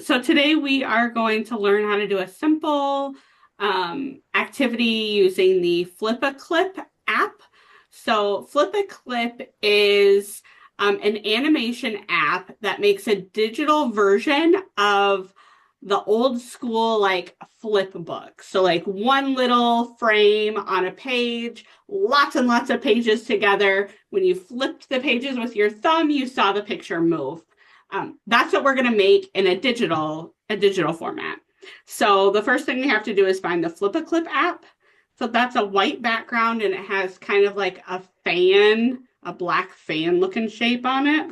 So today we are going to learn how to do a simple activity using the Flip a Clip app. So Flip a Clip is an animation app that makes a digital version of the old school like flip book. So like one little frame on a page, lots and lots of pages together. When you flipped the pages with your thumb, you saw the picture move. That's what we're going to make in a digital format. So the first thing we have to do is find the Flip a Clip app. So that's a white background and it has kind of like a fan, a black fan looking shape on it.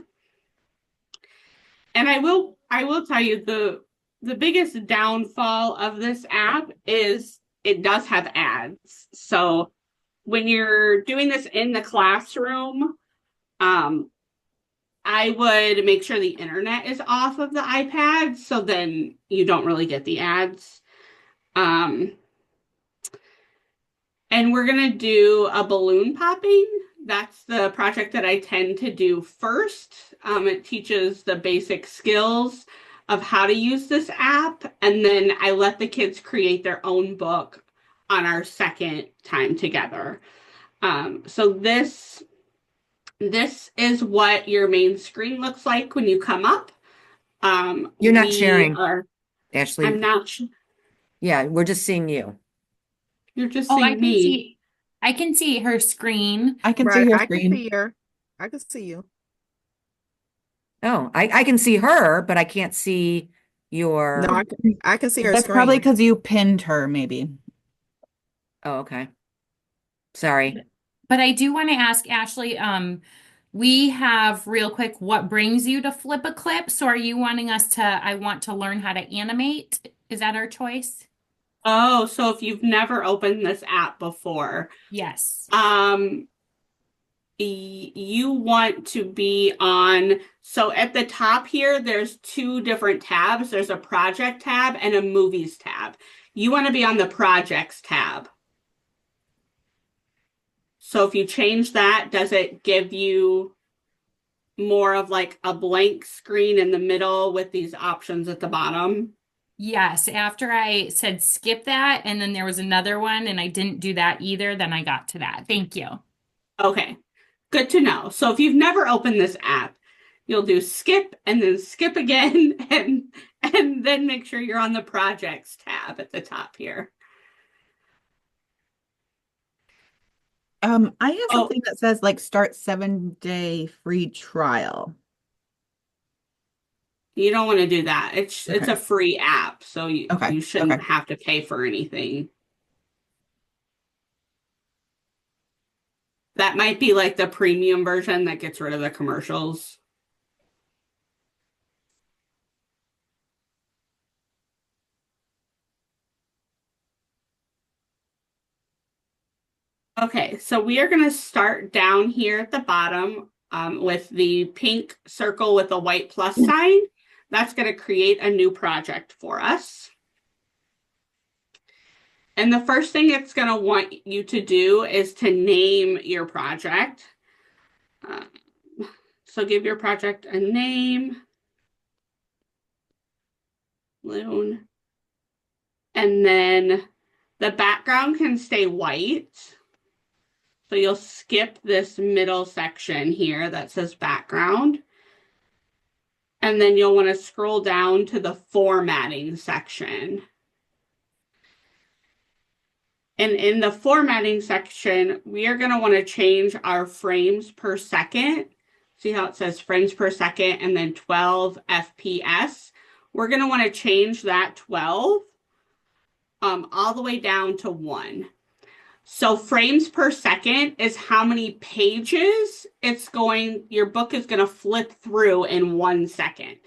And I will tell you the biggest downfall of this app is it does have ads. So when you're doing this in the classroom, um, I would make sure the internet is off of the iPad so then you don't really get the ads. Um, and we're going to do a balloon popping. That's the project that I tend to do first. It teaches the basic skills of how to use this app, and then I let the kids create their own book on our second time together. So this is what your main screen looks like when you come up. You're not We sharing, are, I'm Ashley. not, Yeah, we're just seeing you. you're just Oh, seeing me. I can see her screen. I can see Right, her I can screen. see her. I can see you. Oh, I can see her, but I can't see No, your. I can see her That's probably screen. because you pinned her, maybe. Oh, okay. Sorry. But I do want to ask Ashley, we have real quick, what brings you to flip a clip? So are you wanting us to, I want to learn how to animate? Is that our choice? Oh, so if you've never opened this app before, Yes. um, you want to be on, so at the top here, there's two different tabs. There's a project tab and a movies tab. You want to be on the projects tab. So if you change that, does it give you more of like a blank screen in the middle with these options at the bottom? Yes. After I said skip that, and then there was another one, and I didn't do that either, then I got to that. Thank you. Okay, good to know. So if you've never opened this app, you'll do skip and then skip again and then make sure you're on the projects tab at the top here. I have Oh, something that says like start 7-day free trial. you don't want to do that. It's Okay. a free app, so Okay. you Okay. shouldn't have to pay for anything. That might be like the premium version that gets rid of the commercials. Okay, so we are going to start down here at the bottom with the pink circle with a white plus sign. That's going to create a new project for us. And the first thing it's going to want you to do is to name your project. Uh, so give your project a name, Loon, and then the background can stay white. So you'll skip this middle section here that says background. And then you'll want to scroll down to the formatting section. And in the formatting section, we are going to want to change our frames per second. See how it says frames per second and then 12 FPS? We're going to want to change that 12 all the way down to 1. So frames per second is how many pages your book is going to flip through in 1 second.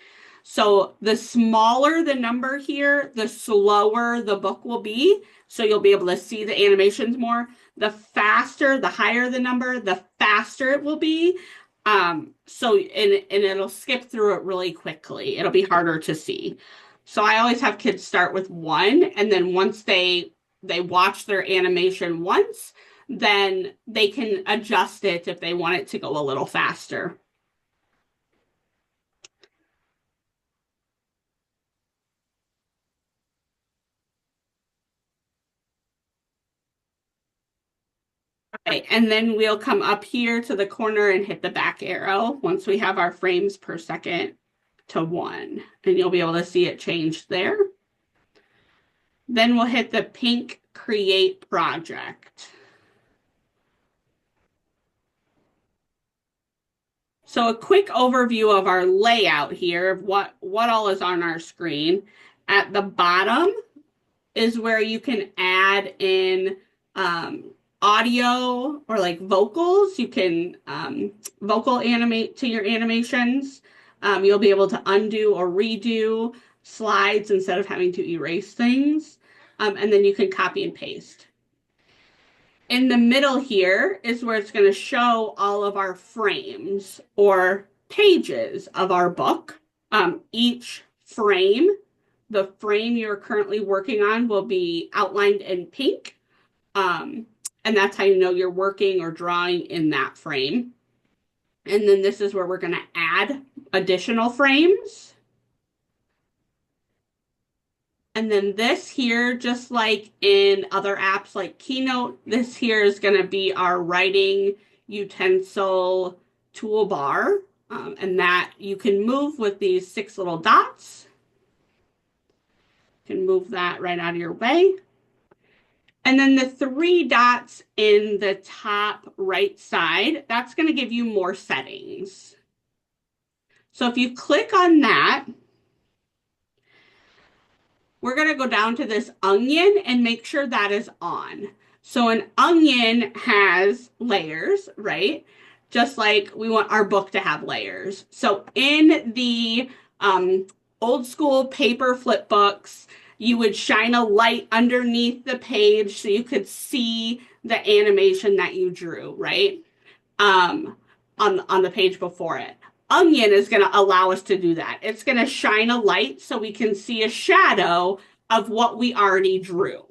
So the smaller the number here, the slower the book will be. So you'll be able to see the animations more. The faster, the higher the number, the faster it will be. And it'll skip through it really quickly. It'll be harder to see. So I always have kids start with 1, and then once they watch their animation once, then they can adjust it if they want it to go a little faster. Right, and then we'll come up here to the corner and hit the back arrow once we have our frames per second to 1, and you'll be able to see it change there. Then we'll hit the pink create project. So a quick overview of our layout here of what all is on our screen. At the bottom is where you can add in audio or like vocals. You can vocal animate to your animations. You'll be able to undo or redo slides instead of having to erase things. And then you can copy and paste. In the middle here is where it's going to show all of our frames or pages of our book. Each frame, the frame you're currently working on, will be outlined in pink. And that's how you know you're working or drawing in that frame. And then this is where we're going to add additional frames. And then this here, just like in other apps like Keynote, this here is going to be our writing utensil toolbar. And that you can move with these 6 little dots. You can move that right out of your way. And then the 3 dots in the top right side, that's going to give you more settings. So if you click on that, we're going to go down to this onion and make sure that is on. So an onion has layers, right? Just like we want our book to have layers. So in the old school paper flip books, you would shine a light underneath the page so you could see the animation that you drew, right? On the page before it. Onion is going to allow us to do that. It's going to shine a light so we can see a shadow of what we already drew.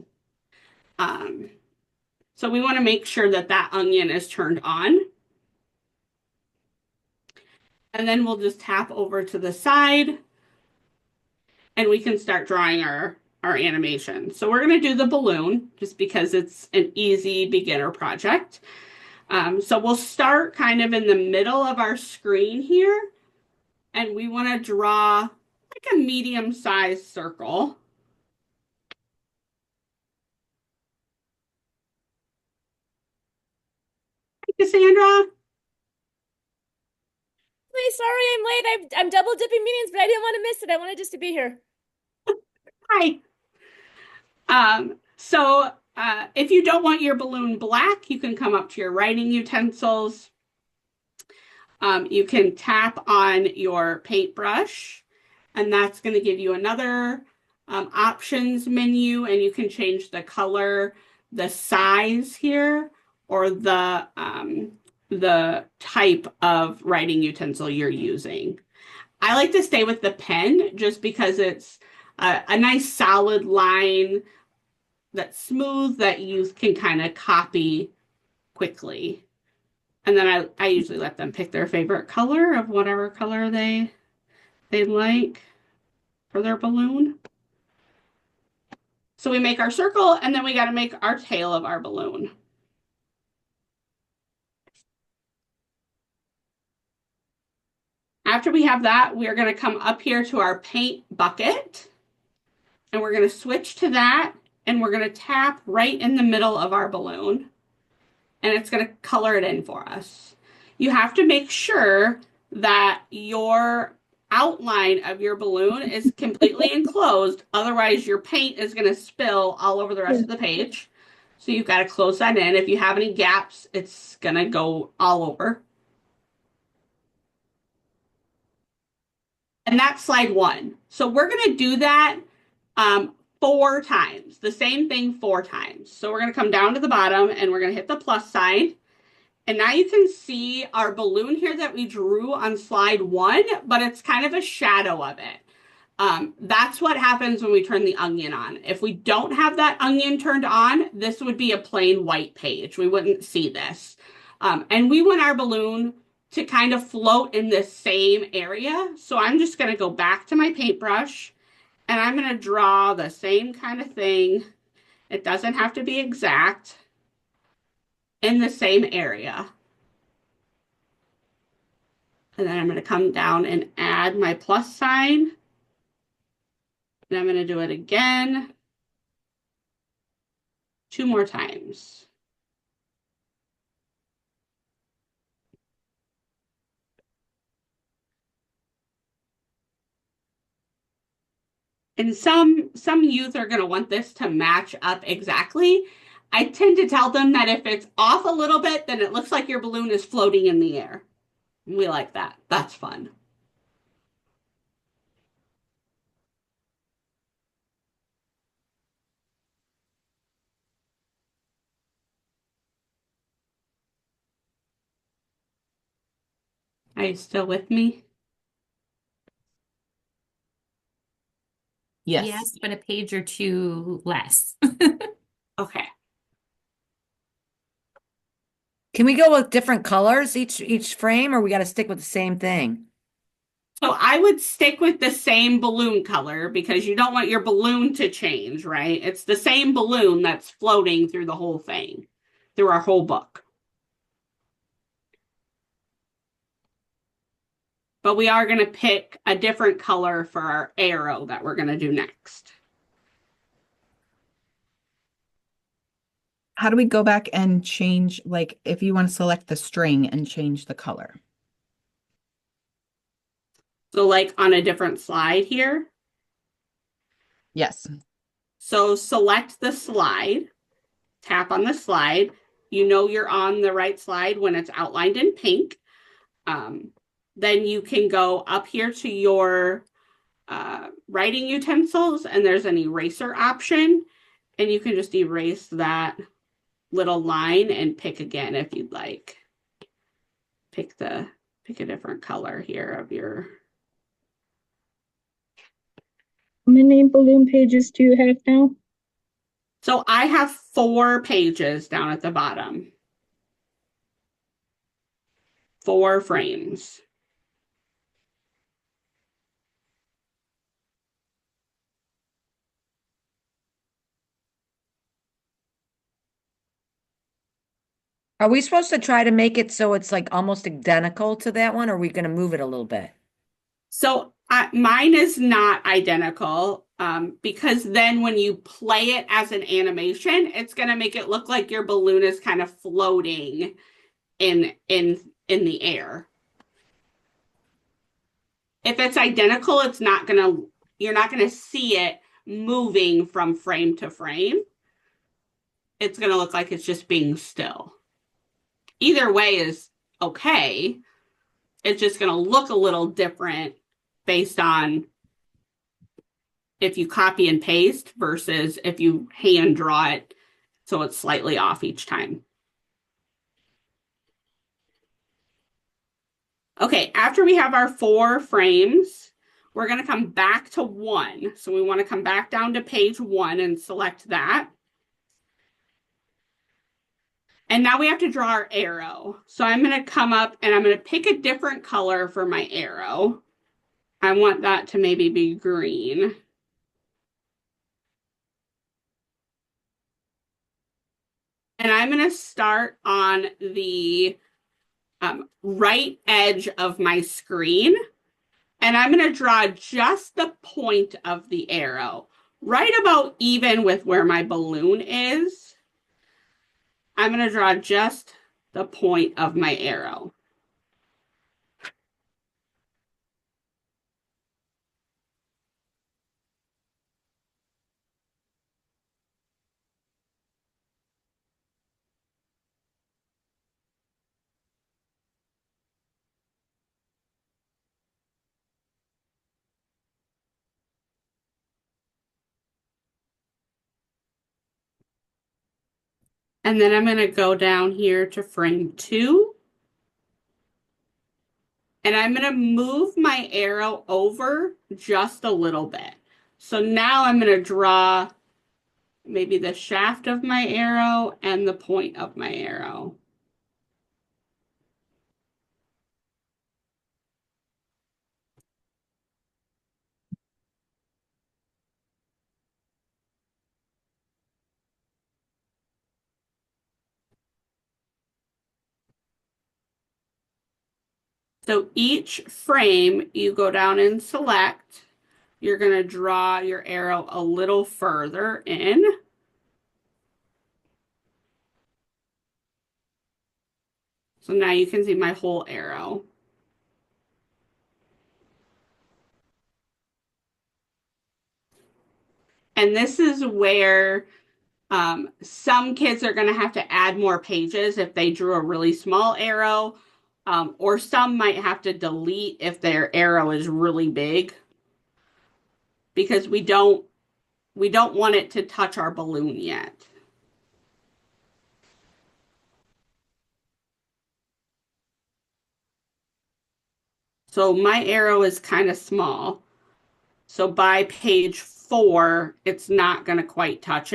So we want to make sure that that onion is turned on. And then we'll just tap over to the side and we can start drawing our animation. So we're going to do the balloon just because it's an easy beginner project. So we'll start kind of in the middle of our screen here, and we want to draw like a medium-sized circle. Hi, Cassandra. Hey, sorry I'm late. I'm double dipping meetings, but I didn't want to miss it. I wanted just to be here. Hi. So if you don't want your balloon black, you can come up to your writing utensils. You can tap on your paintbrush, and that's going to give you another options menu, and you can change the color, the size here, or the type of writing utensil you're using. I like to stay with the pen just because it's a nice solid line that's smooth that you can kind of copy quickly. And then I usually let them pick their favorite color of whatever color they like for their balloon. So we make our circle, and then we got to make our tail of our balloon. After we have that, we are going to come up here to our paint bucket, and we're going to switch to that, and we're going to tap right in the middle of our balloon, and it's going to color it in for us. You have to make sure that your outline of your balloon is completely enclosed. Otherwise, your paint is going to spill all over the rest of the page. So you've got to close that in. If you have any gaps, it's going to go all over. And that's slide 1. So we're going to do that 4 times. The same thing 4 times. So we're going to come down to the bottom and we're going to hit the plus sign. And now you can see our balloon here that we drew on slide 1, but it's kind of a shadow of it. That's what happens when we turn the onion on. If we don't have that onion turned on, this would be a plain white page. We wouldn't see this. And we want our balloon to kind of float in this same area. So I'm just going to go back to my paintbrush and I'm going to draw the same kind of thing. It doesn't have to be exact. in the same area. And then I'm going to come down and add my plus sign. And I'm going to do it again 2 more times. And some youth are going to want this to match up exactly. I tend to tell them that if it's off a little bit, then it looks like your balloon is floating in the air. We like that. That's fun. Are you still with me? Yes. Yes, but a page or two less. Okay. Can we go with different colors each frame, or we got to stick with the same thing? So I would stick with the same balloon color because you don't want your balloon to change, right? It's the same balloon that's floating through the whole thing, through our whole book. But we are going to pick a different color for our arrow that we're going to do next. How do we go back and change, like, if you want to select the string and change the color? So like on a different slide here. Yes. So select the slide, tap on the slide. You know you're on the right slide when it's outlined in pink. Then you can go up here to your writing utensils and there's an eraser option. And you can just erase that little line and pick again if you'd like. Pick a different color here of your. How many balloon pages do you have now? So I have 4 pages down at the bottom. 4 frames. Are we supposed to try to make it so it's like almost identical to that one, or are we going to move it a little bit? So mine is not identical because then when you play it as an animation, it's going to make it look like your balloon is kind of floating in the air. If it's identical, you're not going to see it moving from frame to frame. It's going to look like it's just being still. Either way is okay. It's just going to look a little different based on if you copy and paste versus if you hand draw it so it's slightly off each time. Okay, after we have our 4 frames, we're going to come back to 1. So we want to come back down to page 1 and select that. And now we have to draw our arrow. So I'm going to come up and I'm going to pick a different color for my arrow. I want that to maybe be green. And I'm going to start on the right edge of my screen. And I'm going to draw just the point of the arrow, right about even with where my balloon is. I'm going to draw just the point of my arrow. And then I'm going to go down here to frame 2. And I'm going to move my arrow over just a little bit. So now I'm going to draw maybe the shaft of my arrow and the point of my arrow. So each frame you go down and select, you're going to draw your arrow a little further in. So now you can see my whole arrow. And this is where some kids are going to have to add more pages if they drew a really small arrow, or some might have to delete if their arrow is really big, because we don't want it to touch our balloon yet. So my arrow is kind of small. So by page 4, it's not going to quite touch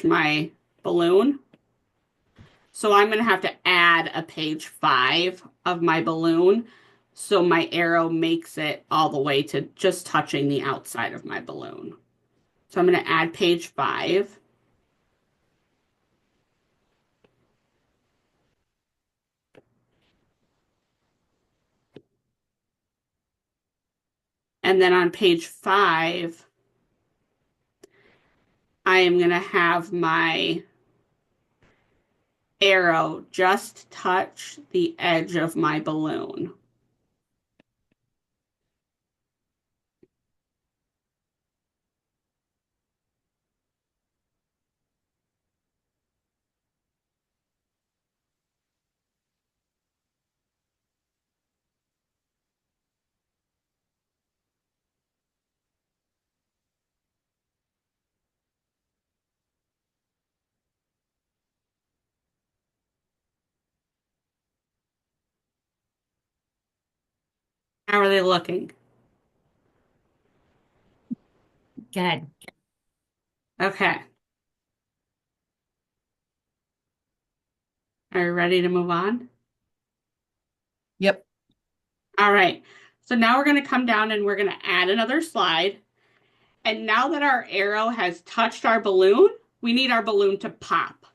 my balloon. So I'm going to have to add a page 5 of my balloon. So my arrow makes it all the way to just touching the outside of my balloon. So I'm going to add page 5. And then on page 5, I am going to have my arrow just touch the edge of my balloon. How are they looking? Good. Okay. Are you ready to move on? Yep. All right. So now we're going to come down and we're going to add another slide. And now that our arrow has touched our balloon, we need our balloon to pop.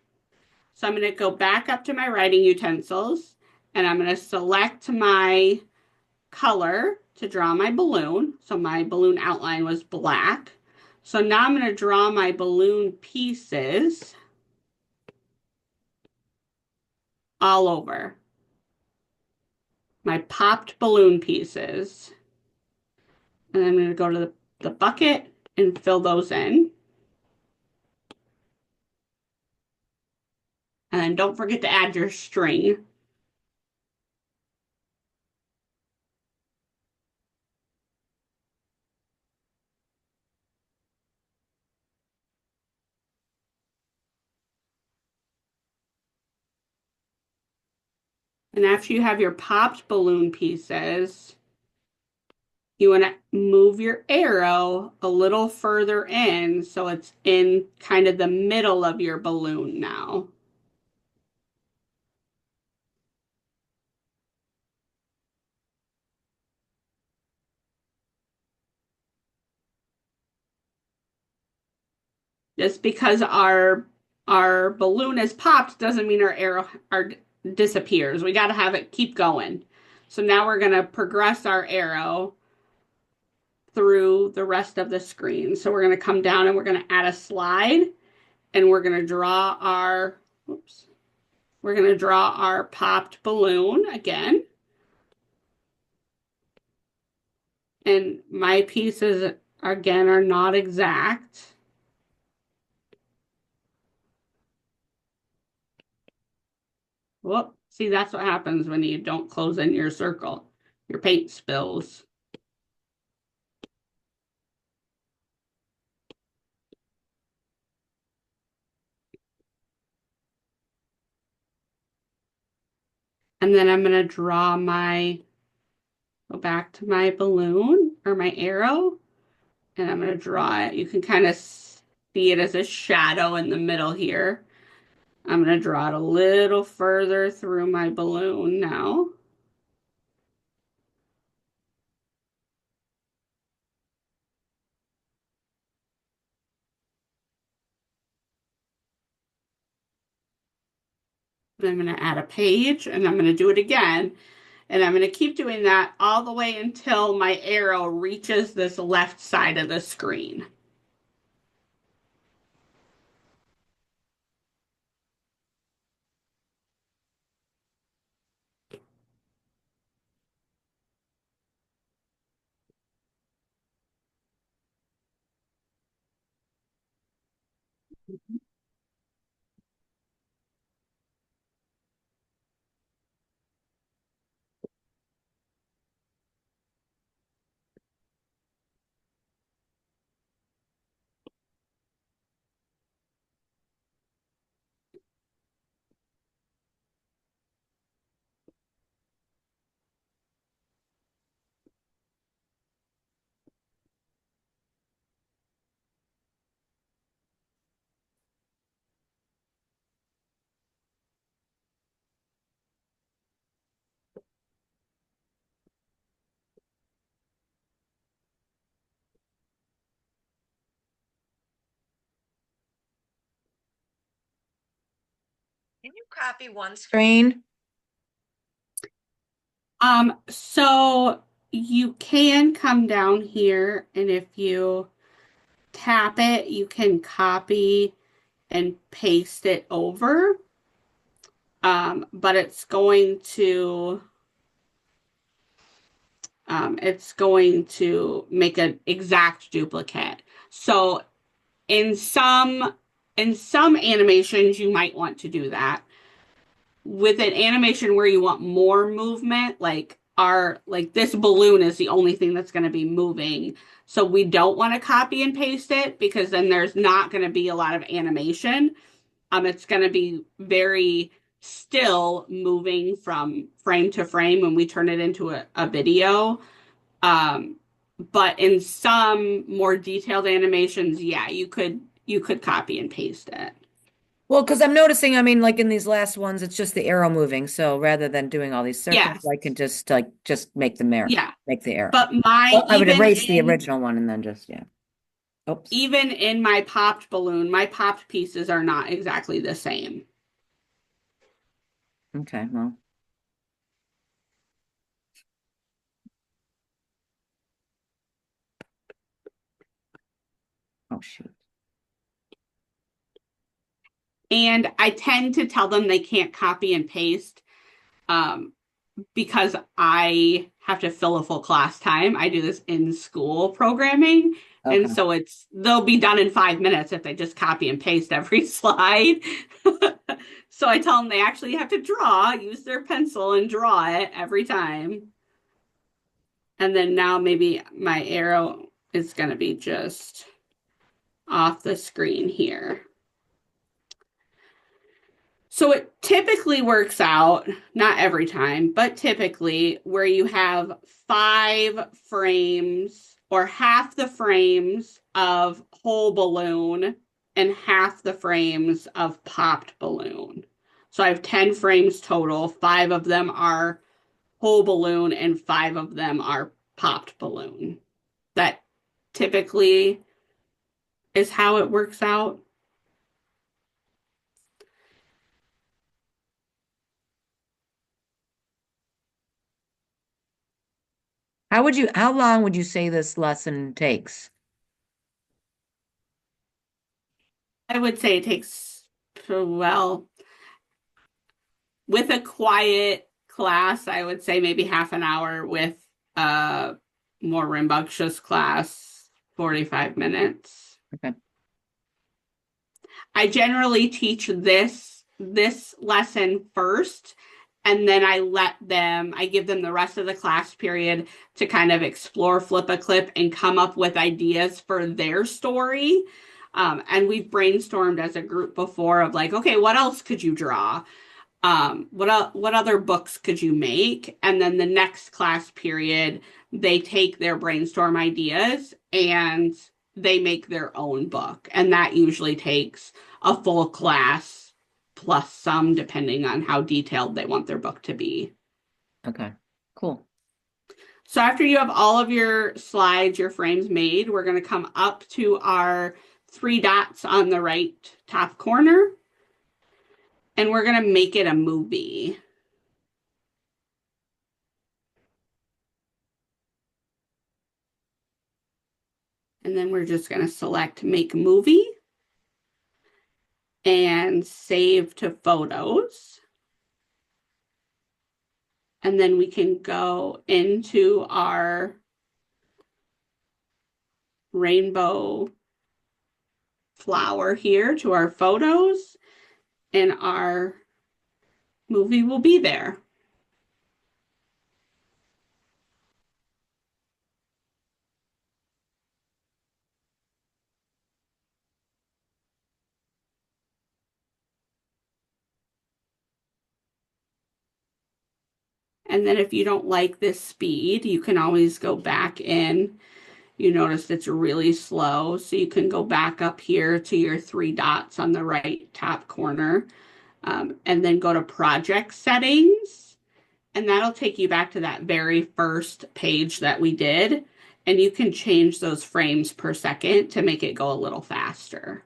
So I'm going to go back up to my writing utensils and I'm going to select my color to draw my balloon. So my balloon outline was black. So now I'm going to draw my balloon pieces all over. My popped balloon pieces. And I'm going to go to the bucket and fill those in. And then don't forget to add your string. And after you have your popped balloon pieces, you want to move your arrow a little further in so it's in kind of the middle of your balloon now. Just because our balloon is popped doesn't mean our arrow disappears. We got to have it keep going. So now we're going to progress our arrow through the rest of the screen. So we're going to come down and we're going to add a slide and we're going to draw our, oops, we're going to draw our popped balloon again. And my pieces, again, are not exact. Whoop, see, that's what happens when you don't close in your circle. Your paint spills. And then I'm going to draw go back to my balloon or my arrow. And I'm going to draw it. You can kind of see it as a shadow in the middle here. I'm going to draw it a little further through my balloon now. And I'm going to add a page and I'm going to do it again. And I'm going to keep doing that all the way until my arrow reaches this left side of the screen. Can you copy one screen? So you can come down here, and if you tap it, you can copy and paste it over. But it's going to make an exact duplicate. So in some animations, you might want to do that. With an animation where you want more movement, like this balloon is the only thing that's going to be moving. So we don't want to copy and paste it because then there's not going to be a lot of animation. It's going to be very still moving from frame to frame when we turn it into a video. But in some more detailed animations, yeah, you could copy and paste it. Well, because I'm noticing, I mean, like in these last ones, it's just the arrow moving. So rather than doing all these circles, Yes. I can just make the make the arrow. But Well, I would erase the original one and then just, yeah. Oops. Even in my popped balloon, my popped pieces are not exactly the same. Okay, well. Oh, shoot. And I tend to tell them they can't copy and paste because I have to fill a full class time. I do this in school programming. Okay. And so they'll be done in 5 minutes if they just copy and paste every slide. So I tell them they actually have to use their pencil and draw it every time. And then now maybe my arrow is going to be just off the screen here. So it typically works out, not every time, but typically where you have 5 frames or half the frames of whole balloon and half the frames of popped balloon. So I have 10 frames total. 5 of them are whole balloon and 5 of them are popped balloon. That typically is how it works out. How long would you say this lesson takes? I would say it takes, well, with a quiet class, I would say maybe half an hour. With a more rambunctious class, 45 minutes. Okay. I generally teach this lesson first, and then I give them the rest of the class period to kind of explore Flip a Clip and come up with ideas for their story. And we've brainstormed as a group before of like, okay, what else could you draw? What other books could you make? And then the next class period, they take their brainstorm ideas and they make their own book. And that usually takes a full class plus some, depending on how detailed they want their book to be. Okay, cool. So after you have all of your slides, your frames made, we're going to come up to our 3 dots on the right top corner. And we're going to make it a movie. And then we're just going to select make movie and save to photos. And then we can go into our rainbow flower here to our photos, and our movie will be there. And then if you don't like this speed, you can always go back in. You notice it's really slow, so you can go back up here to your 3 dots on the right top corner, and then go to project settings, and that'll take you back to that very first page that we did, and you can change those frames per second to make it go a little faster.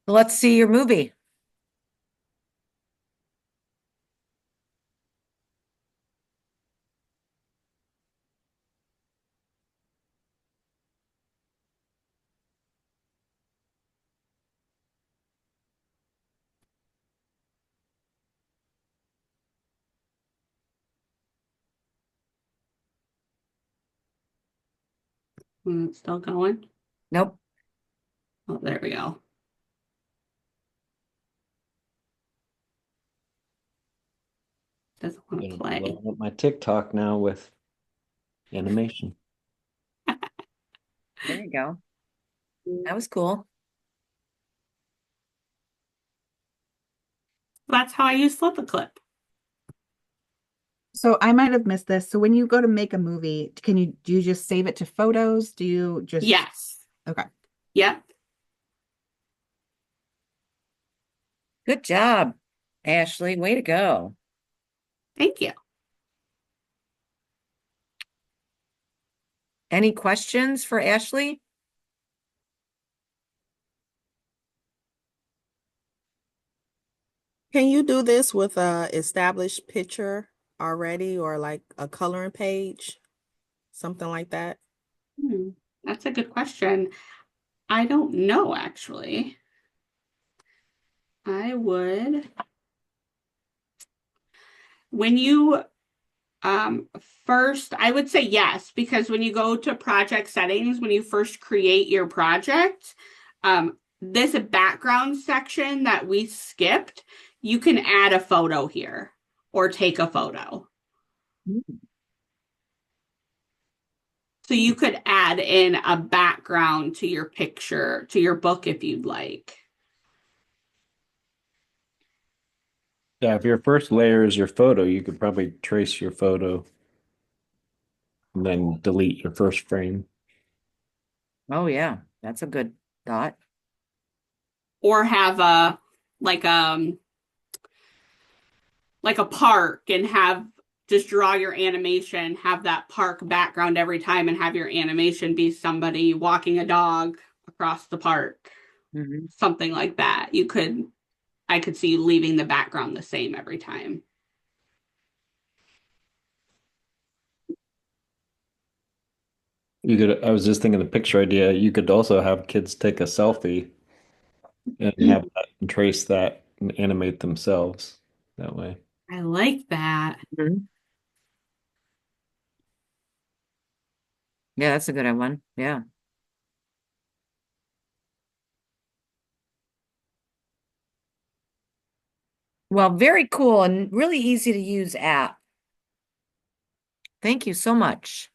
Let's see your movie. It's still going. Nope. Oh, there we go. Doesn't want to Gonna play. blow up my TikTok now with animation. There you go. That was cool. That's how I use Flip a Clip. So I might have missed this. So when you go to make a movie, do you just save it to photos? Do you just Yes. Okay. Yep. Good job, Ashley. Way to go. Thank you. Any questions for Ashley? Can you do this with a established picture already, or like a coloring page? Something like that? That's a good question. I don't know, actually. I would. When you first, I would say yes, because when you go to project settings, when you first create your project, this background section that we skipped, you can add a photo here or take a photo. So you could add in a background to your picture, to your book if you'd like. Yeah, if your first layer is your photo, you could probably trace your photo and then delete your first frame. Oh, yeah. That's a good thought. Or have a like a park and have just draw your animation, have that park background every time, and have your animation be somebody walking a dog across the park. Mhm. Something like that. I could see you leaving the background the same every time. I was just thinking the picture idea, you could also have kids take a selfie and have that and trace that and animate themselves that way. I like that. Mhm. Yeah, that's a good one. Yeah. Well, very cool and really easy to use app. Thank you so much.